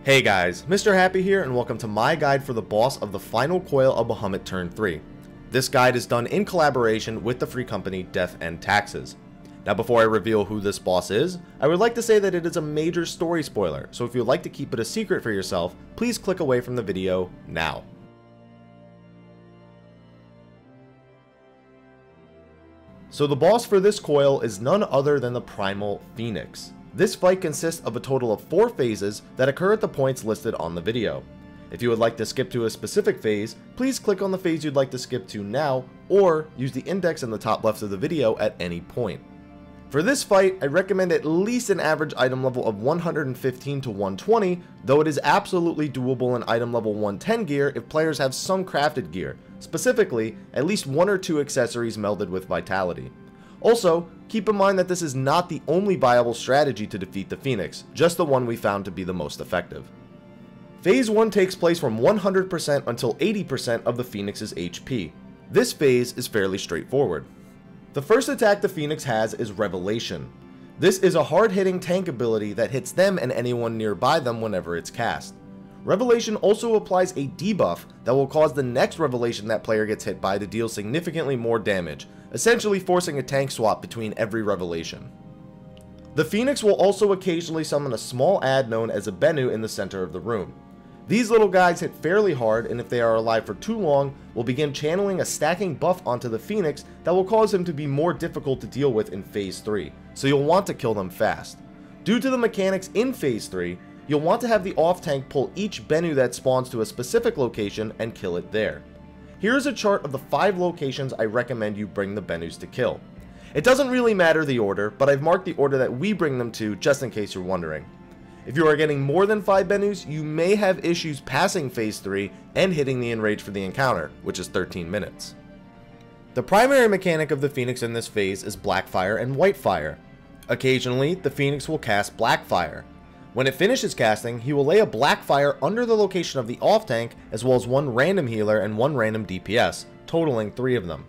Hey guys, Mr. Happy here and welcome to my guide for the boss of the final coil of Bahamut Turn 3. This guide is done in collaboration with the free company Death and Taxes. Now before I reveal who this boss is, I would like to say that it is a major story spoiler, so if you would like to keep it a secret for yourself, please click away from the video now. So the boss for this coil is none other than the Primal Phoenix. This fight consists of a total of 4 phases that occur at the points listed on the video. If you would like to skip to a specific phase, please click on the phase you'd like to skip to now, or use the index in the top left of the video at any point. For this fight, I recommend at least an average item level of 115 to 120, though it is absolutely doable in item level 110 gear if players have some crafted gear, specifically at least 1 or 2 accessories melded with vitality. Also, keep in mind that this is not the only viable strategy to defeat the Phoenix, just the one we found to be the most effective. Phase 1 takes place from 100% until 80% of the Phoenix's HP. This phase is fairly straightforward. The first attack the Phoenix has is Revelation. This is a hard-hitting tank ability that hits them and anyone nearby them whenever it's cast. Revelation also applies a debuff that will cause the next Revelation that player gets hit by to deal significantly more damage, essentially forcing a tank swap between every Revelation. The Phoenix will also occasionally summon a small ad known as a Bennu in the center of the room. These little guys hit fairly hard, and if they are alive for too long, will begin channeling a stacking buff onto the Phoenix that will cause him to be more difficult to deal with in Phase 3, so you'll want to kill them fast. Due to the mechanics in Phase 3, you'll want to have the off tank pull each Bennu that spawns to a specific location and kill it there. Here is a chart of the 5 locations I recommend you bring the Bennus to kill. It doesn't really matter the order, but I've marked the order that we bring them to just in case you're wondering. If you are getting more than 5 Bennus, you may have issues passing Phase 3 and hitting the enrage for the encounter, which is 13 minutes. The primary mechanic of the Phoenix in this phase is Blackfire and Whitefire. Occasionally, the Phoenix will cast Blackfire. When it finishes casting, he will lay a Blackfire under the location of the off tank, as well as 1 random healer and 1 random DPS, totaling 3 of them.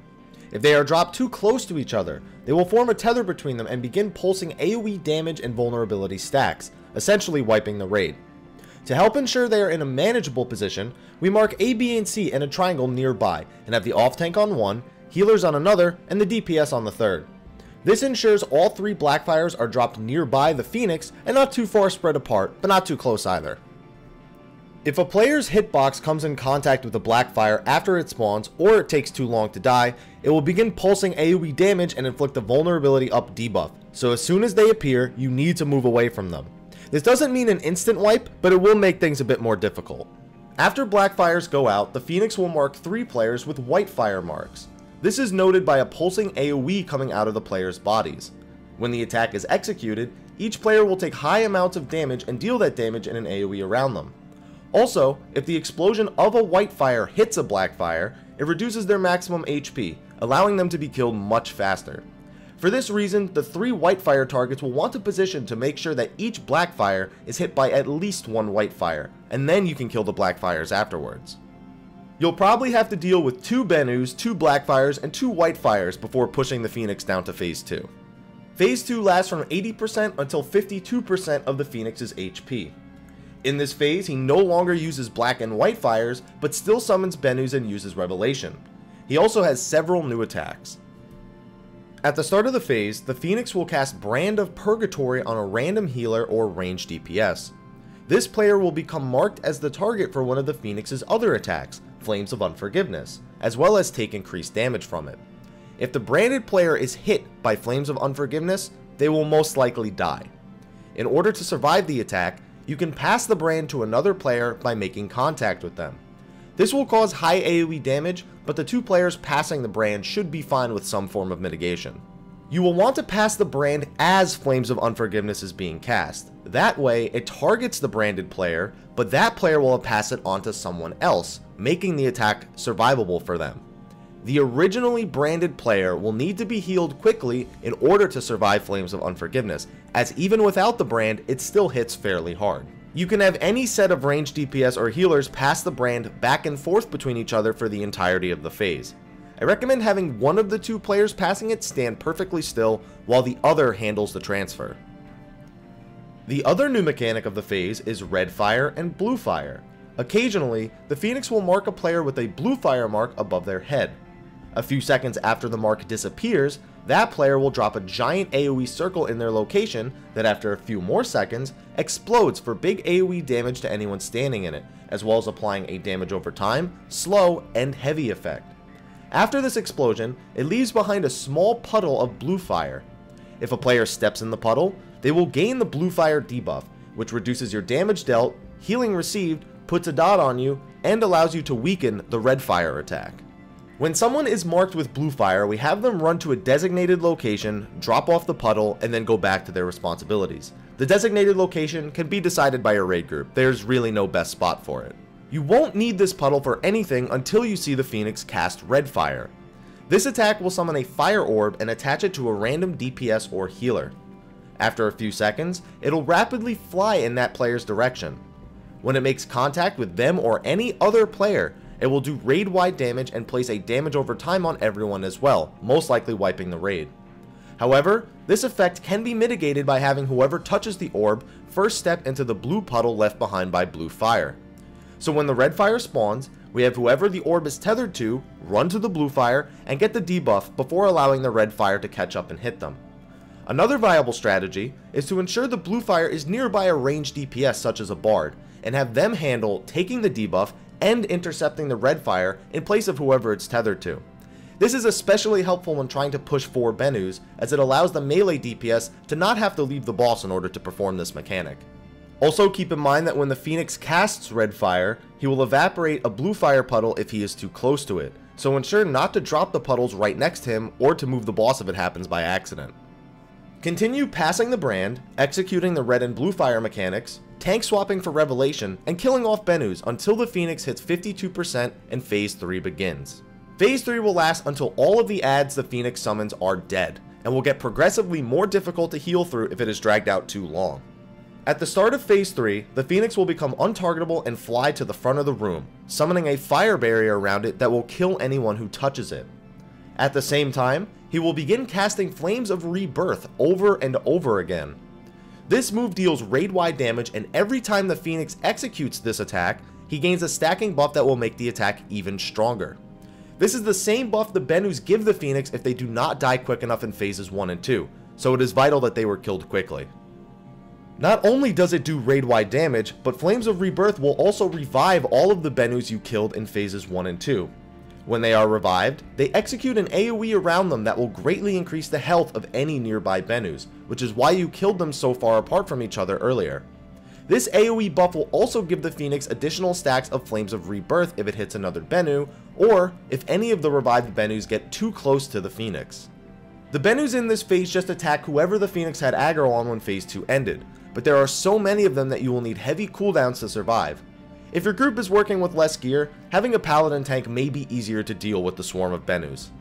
If they are dropped too close to each other, they will form a tether between them and begin pulsing AoE damage and vulnerability stacks, essentially wiping the raid. To help ensure they are in a manageable position, we mark A, B, and C in a triangle nearby, and have the off tank on one, healers on another, and the DPS on the third. This ensures all 3 Blackfires are dropped nearby the Phoenix and not too far spread apart, but not too close either. If a player's hitbox comes in contact with a Blackfire after it spawns, or it takes too long to die, it will begin pulsing AoE damage and inflict a vulnerability up debuff, so as soon as they appear, you need to move away from them. This doesn't mean an instant wipe, but it will make things a bit more difficult. After Blackfires go out, the Phoenix will mark 3 players with Whitefire marks. This is noted by a pulsing AoE coming out of the player's bodies. When the attack is executed, each player will take high amounts of damage and deal that damage in an AoE around them. Also, if the explosion of a Whitefire hits a Blackfire, it reduces their maximum HP, allowing them to be killed much faster. For this reason, the 3 Whitefire targets will want to position to make sure that each Blackfire is hit by at least 1 Whitefire, and then you can kill the Blackfires afterwards. You'll probably have to deal with 2 Bennus, 2 Blackfires, and 2 Whitefires before pushing the Phoenix down to Phase 2. Phase 2 lasts from 80% until 52% of the Phoenix's HP. In this phase, he no longer uses Black and Whitefires, but still summons Bennus and uses Revelation. He also has several new attacks. At the start of the phase, the Phoenix will cast Brand of Purgatory on a random healer or ranged DPS. This player will become marked as the target for one of the Phoenix's other attacks, Flames of Unforgiveness, as well as take increased damage from it. If the branded player is hit by Flames of Unforgiveness, they will most likely die. In order to survive the attack, you can pass the brand to another player by making contact with them. This will cause high AoE damage, but the 2 players passing the brand should be fine with some form of mitigation. You will want to pass the brand as Flames of Unforgiveness is being cast. That way, it targets the branded player, but that player will pass it on to someone else, making the attack survivable for them. The originally branded player will need to be healed quickly in order to survive Flames of Unforgiveness, as even without the brand, it still hits fairly hard. You can have any set of ranged DPS or healers pass the brand back and forth between each other for the entirety of the phase. I recommend having one of the 2 players passing it stand perfectly still while the other handles the transfer. The other new mechanic of the phase is red fire and blue fire. Occasionally, the Phoenix will mark a player with a blue fire mark above their head. A few seconds after the mark disappears, that player will drop a giant AoE circle in their location that after a few more seconds explodes for big AoE damage to anyone standing in it, as well as applying a damage over time, slow, and heavy effect. After this explosion, it leaves behind a small puddle of blue fire. If a player steps in the puddle, they will gain the blue fire debuff, which reduces your damage dealt, healing received, puts a dot on you, and allows you to weaken the red fire attack. When someone is marked with blue fire, we have them run to a designated location, drop off the puddle, and then go back to their responsibilities. The designated location can be decided by your raid group. There's really no best spot for it. You won't need this puddle for anything until you see the Phoenix cast red fire. This attack will summon a fire orb and attach it to a random DPS or healer. After a few seconds, it'll rapidly fly in that player's direction. When it makes contact with them or any other player, it will do raid-wide damage and place a damage over time on everyone as well, most likely wiping the raid. However, this effect can be mitigated by having whoever touches the orb first step into the blue puddle left behind by blue fire. So when the red fire spawns, we have whoever the orb is tethered to run to the blue fire and get the debuff before allowing the red fire to catch up and hit them. Another viable strategy is to ensure the blue fire is nearby a ranged DPS such as a bard, and have them handle taking the debuff and intercepting the red fire in place of whoever it's tethered to. This is especially helpful when trying to push 4 Benus, as it allows the melee DPS to not have to leave the boss in order to perform this mechanic. Also keep in mind that when the Phoenix casts red fire, he will evaporate a blue fire puddle if he is too close to it, so ensure not to drop the puddles right next to him or to move the boss if it happens by accident. Continue passing the brand, executing the red and blue fire mechanics, tank swapping for revelation, and killing off Benus until the Phoenix hits 52% and Phase 3 begins. Phase 3 will last until all of the adds the Phoenix summons are dead, and will get progressively more difficult to heal through if it is dragged out too long. At the start of Phase 3, the Phoenix will become untargetable and fly to the front of the room, summoning a fire barrier around it that will kill anyone who touches it. At the same time, he will begin casting Flames of Rebirth over and over again. This move deals raid-wide damage, and every time the Phoenix executes this attack, he gains a stacking buff that will make the attack even stronger. This is the same buff the Benus give the Phoenix if they do not die quick enough in Phases 1 and 2, so it is vital that they were killed quickly. Not only does it do raid-wide damage, but Flames of Rebirth will also revive all of the Benus you killed in Phases 1 and 2. When they are revived, they execute an AoE around them that will greatly increase the health of any nearby Benus, which is why you killed them so far apart from each other earlier. This AoE buff will also give the Phoenix additional stacks of Flames of Rebirth if it hits another Benu, or if any of the revived Benus get too close to the Phoenix. The Benus in this phase just attack whoever the Phoenix had aggro on when Phase 2 ended, but there are so many of them that you will need heavy cooldowns to survive. If your group is working with less gear, having a paladin tank may be easier to deal with the swarm of Benus.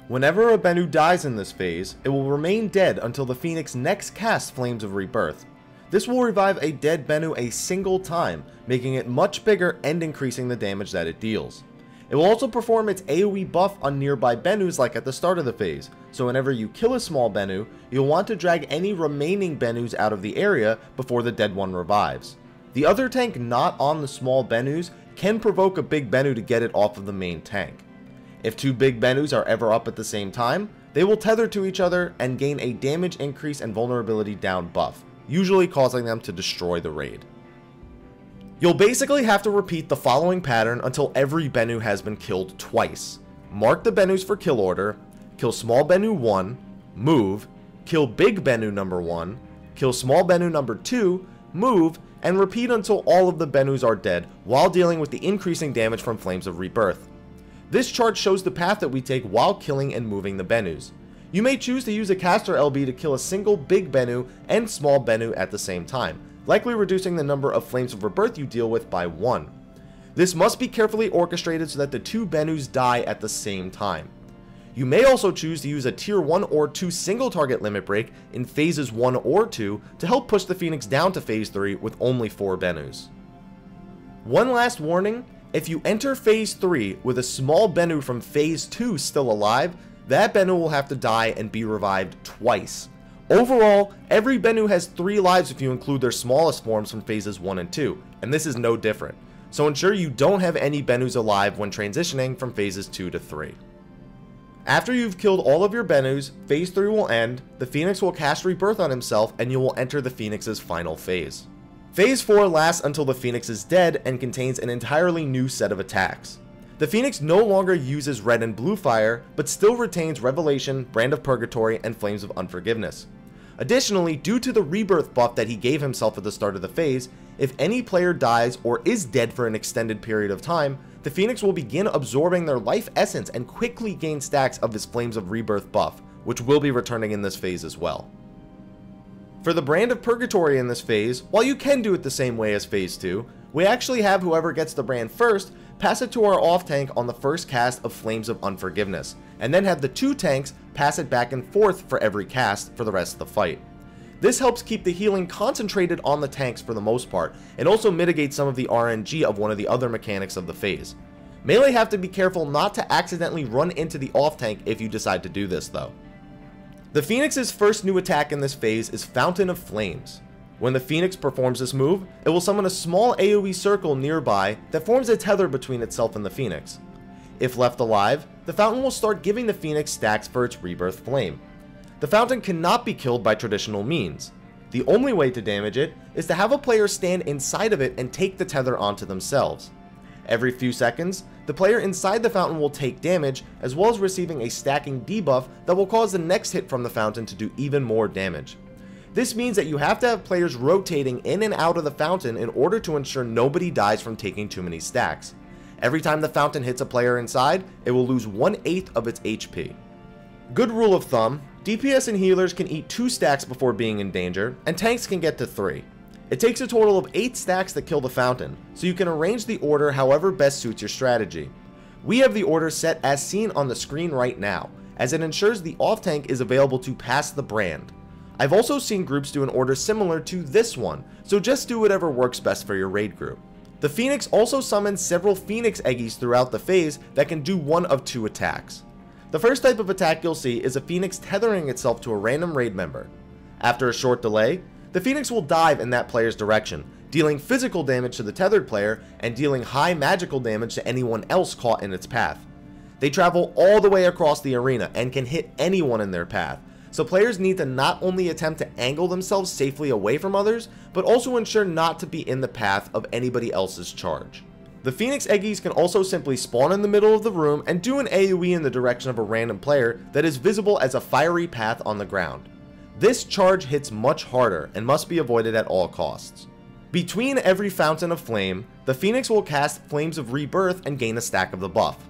Whenever a Benu dies in this phase, it will remain dead until the Phoenix next casts Flames of Rebirth. This will revive a dead Benu a single time, making it much bigger and increasing the damage that it deals. It will also perform its AoE buff on nearby Benus like at the start of the phase, so whenever you kill a small Benu, you'll want to drag any remaining Benus out of the area before the dead one revives. The other tank not on the small Benus can provoke a big Benu to get it off of the main tank. If 2 big Benus are ever up at the same time, they will tether to each other and gain a damage increase and vulnerability down buff, usually causing them to destroy the raid. You'll basically have to repeat the following pattern until every Benu has been killed twice. Mark the Benus for kill order, kill small Benu 1, move, kill big Benu number 1, kill small Benu number 2, move, and repeat until all of the Benus are dead while dealing with the increasing damage from Flames of Rebirth. This chart shows the path that we take while killing and moving the Benus. You may choose to use a caster LB to kill a single big Benu and small Benu at the same time, likely reducing the number of Flames of Rebirth you deal with by 1. This must be carefully orchestrated so that the 2 Benus die at the same time. You may also choose to use a tier 1 or 2 single target limit break in phases 1 or 2 to help push the Phoenix down to phase 3 with only 4 Benus. One last warning, if you enter phase 3 with a small Benu from phase 2 still alive, that Benu will have to die and be revived twice. Overall, every Bennu has 3 lives if you include their smallest forms from phases 1 and 2, and this is no different, so ensure you don't have any Bennus alive when transitioning from phases 2 to 3. After you've killed all of your Bennus, phase 3 will end, the Phoenix will cast Rebirth on himself, and you will enter the Phoenix's final phase. Phase 4 lasts until the Phoenix is dead and contains an entirely new set of attacks. The Phoenix no longer uses red and blue fire, but still retains Revelation, Brand of Purgatory, and Flames of Unforgiveness. Additionally, due to the rebirth buff that he gave himself at the start of the phase, if any player dies or is dead for an extended period of time, the Phoenix will begin absorbing their life essence and quickly gain stacks of his Flames of Rebirth buff, which will be returning in this phase as well. For the Brand of Purgatory in this phase, while you can do it the same way as phase 2, we actually have whoever gets the brand first pass it to our off tank on the first cast of Flames of Unforgiveness, and then have the 2 tanks pass it back and forth for every cast for the rest of the fight. This helps keep the healing concentrated on the tanks for the most part, and also mitigates some of the RNG of one of the other mechanics of the phase. Melee have to be careful not to accidentally run into the off tank if you decide to do this though. The Phoenix's first new attack in this phase is Fountain of Flames. When the Phoenix performs this move, it will summon a small AoE circle nearby that forms a tether between itself and the Phoenix. If left alive, the fountain will start giving the Phoenix stacks for its Rebirth Flame. The fountain cannot be killed by traditional means. The only way to damage it is to have a player stand inside of it and take the tether onto themselves. Every few seconds, the player inside the fountain will take damage, as well as receiving a stacking debuff that will cause the next hit from the fountain to do even more damage. This means that you have to have players rotating in and out of the fountain in order to ensure nobody dies from taking too many stacks. Every time the fountain hits a player inside, it will lose 1/8 of its HP. Good rule of thumb, DPS and healers can eat 2 stacks before being in danger, and tanks can get to 3. It takes a total of 8 stacks to kill the fountain, so you can arrange the order however best suits your strategy. We have the order set as seen on the screen right now, as it ensures the off tank is available to pass the brand. I've also seen groups do an order similar to this one, so just do whatever works best for your raid group. The Phoenix also summons several Phoenix Eggies throughout the phase that can do one of 2 attacks. The first type of attack you'll see is a Phoenix tethering itself to a random raid member. After a short delay, the Phoenix will dive in that player's direction, dealing physical damage to the tethered player and dealing high magical damage to anyone else caught in its path. They travel all the way across the arena and can hit anyone in their path, so players need to not only attempt to angle themselves safely away from others, but also ensure not to be in the path of anybody else's charge. The Phoenix Eggies can also simply spawn in the middle of the room and do an AoE in the direction of a random player that is visible as a fiery path on the ground. This charge hits much harder and must be avoided at all costs. Between every Fountain of Flame, the Phoenix will cast Flames of Rebirth and gain a stack of the buff.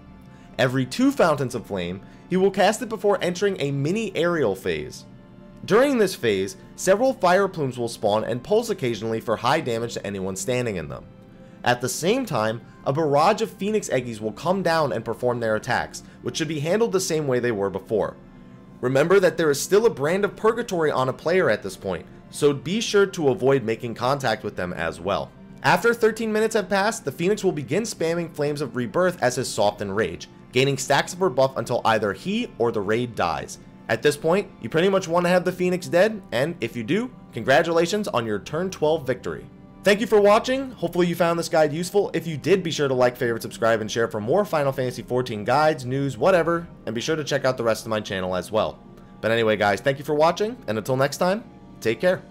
Every 2 Fountains of Flame, he will cast it before entering a mini aerial phase. During this phase, several fire plumes will spawn and pulse occasionally for high damage to anyone standing in them. At the same time, a barrage of Phoenix Eggies will come down and perform their attacks, which should be handled the same way they were before. Remember that there is still a Brand of Purgatory on a player at this point, so be sure to avoid making contact with them as well. After 13 minutes have passed, the Phoenix will begin spamming Flames of Rebirth as his Soften Rage, gaining stacks of her buff until either he or the raid dies. At this point, you pretty much want to have the Phoenix dead, and if you do, congratulations on your turn 12 victory. Thank you for watching. Hopefully you found this guide useful. If you did, be sure to like, favorite, subscribe, and share for more Final Fantasy XIV guides, news, whatever, and be sure to check out the rest of my channel as well. But anyway guys, thank you for watching, and until next time, take care.